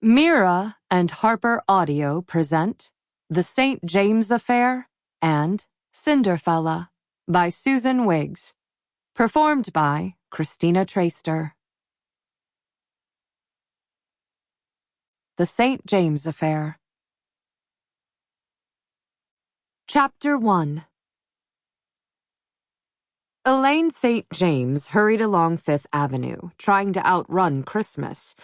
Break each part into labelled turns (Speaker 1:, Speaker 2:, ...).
Speaker 1: Mira and HarlequinAudio present The St. James Affair and Cinderfella by Susan Wiggs, performed by Christina Traister. The St. James Affair. Chapter 1. Elaine St. James hurried along Fifth Avenue, trying to outrun Christmas,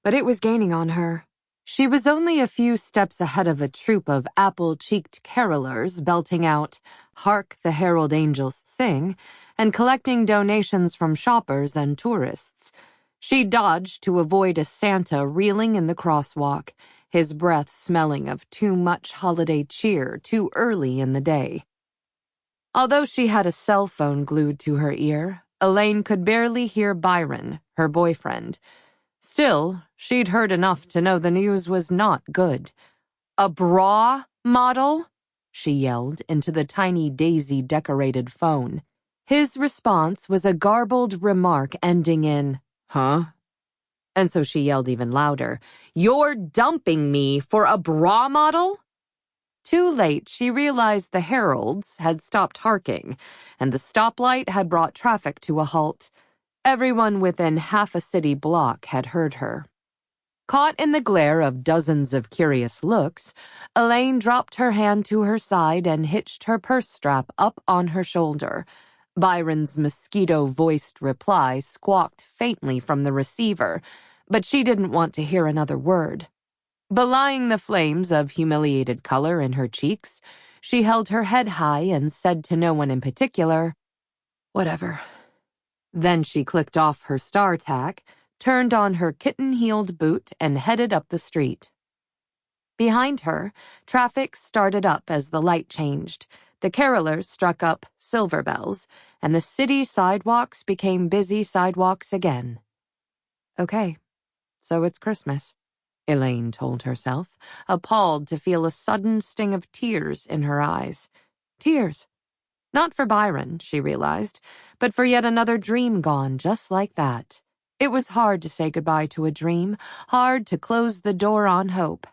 Speaker 1: but it was gaining on her. She was only a few steps ahead of a troop of apple-cheeked carolers belting out "Hark the Herald Angels Sing" and collecting donations from shoppers and tourists. She dodged to avoid a Santa reeling in the crosswalk, his breath smelling of too much holiday cheer too early in the day. Although she had a cell phone glued to her ear, Elaine could barely hear Byron, her boyfriend. Still, she'd heard enough to know the news was not good. "A bra model?" she yelled into the tiny daisy-decorated phone. His response was a garbled remark ending in, "Huh?" And so she yelled even louder, "You're dumping me for a bra model?" Too late, she realized the heralds had stopped harking, and the stoplight had brought traffic to a halt. Everyone within half a city block had heard her. Caught in the glare of dozens of curious looks, Elaine dropped her hand to her side and hitched her purse strap up on her shoulder. Byron's mosquito-voiced reply squawked faintly from the receiver, but she didn't want to hear another word. Belying the flames of humiliated color in her cheeks, she held her head high and said to no one in particular, "Whatever." Then she clicked off her StarTAC, turned on her kitten-heeled boot, and headed up the street. Behind her, traffic started up as the light changed. The carolers struck up silver bells, and the city sidewalks became busy sidewalks again. Okay, so it's Christmas, Elaine told herself, appalled to feel a sudden sting of tears in her eyes. Tears. Not for Byron, she realized, but for yet another dream gone just like that. It was hard to say goodbye to a dream, hard to close the door on hope.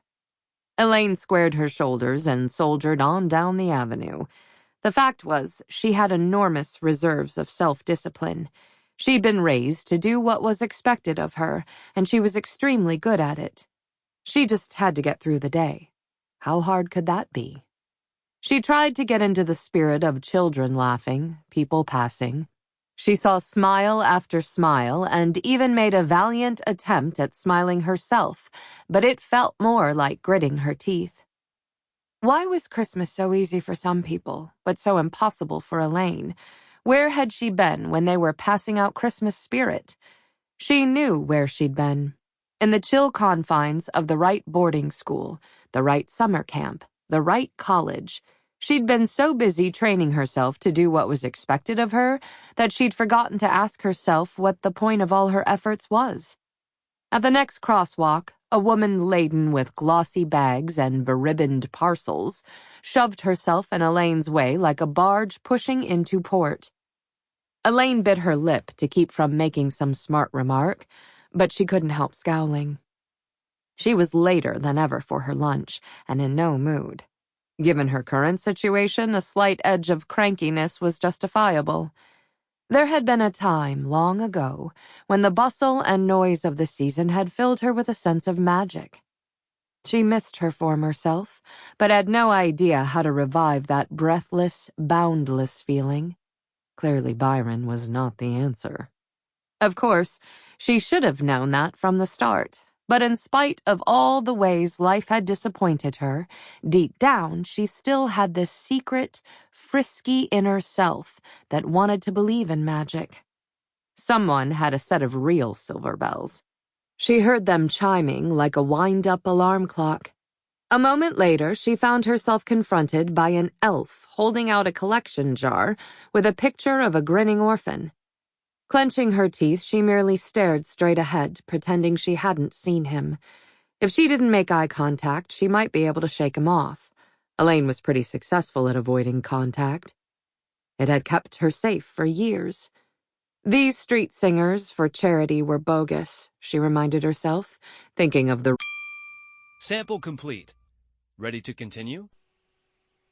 Speaker 1: Elaine squared her shoulders and soldiered on down the avenue. The fact was, she had enormous reserves of self-discipline. She'd been raised to do what was expected of her, and she was extremely good at it. She just had to get through the day. How hard could that be? She tried to get into the spirit of children laughing, people passing. She saw smile after smile and even made a valiant attempt at smiling herself, but it felt more like gritting her teeth. Why was Christmas so easy for some people, but so impossible for Elaine? Where had she been when they were passing out Christmas spirit? She knew where she'd been. In the chill confines of the right boarding school, the right summer camp, the right college. She'd been so busy training herself to do what was expected of her that she'd forgotten to ask herself what the point of all her efforts was. At the next crosswalk, a woman laden with glossy bags and beribboned parcels shoved herself in Elaine's way like a barge pushing into port. Elaine bit her lip to keep from making some smart remark, but she couldn't help scowling. She was later than ever for her lunch, and in no mood. Given her current situation, a slight edge of crankiness was justifiable. There had been a time, long ago, when the bustle and noise of the season had filled her with a sense of magic. She missed her former self, but had no idea how to revive that breathless, boundless feeling. Clearly Byron was not the answer. Of course, she should have known that from the start. But in spite of all the ways life had disappointed her, deep down she still had this secret, frisky inner self that wanted to believe in magic. Someone had a set of real silver bells. She heard them chiming like a wind-up alarm clock. A moment later, she found herself confronted by an elf holding out a collection jar with a picture of a grinning orphan. Clenching her teeth, she merely stared straight ahead, pretending she hadn't seen him. If she didn't make eye contact, she might be able to shake him off. Elaine was pretty successful at avoiding contact. It had kept her safe for years. These street singers for charity were bogus, she reminded herself, thinking of the
Speaker 2: Sample complete. Ready to continue?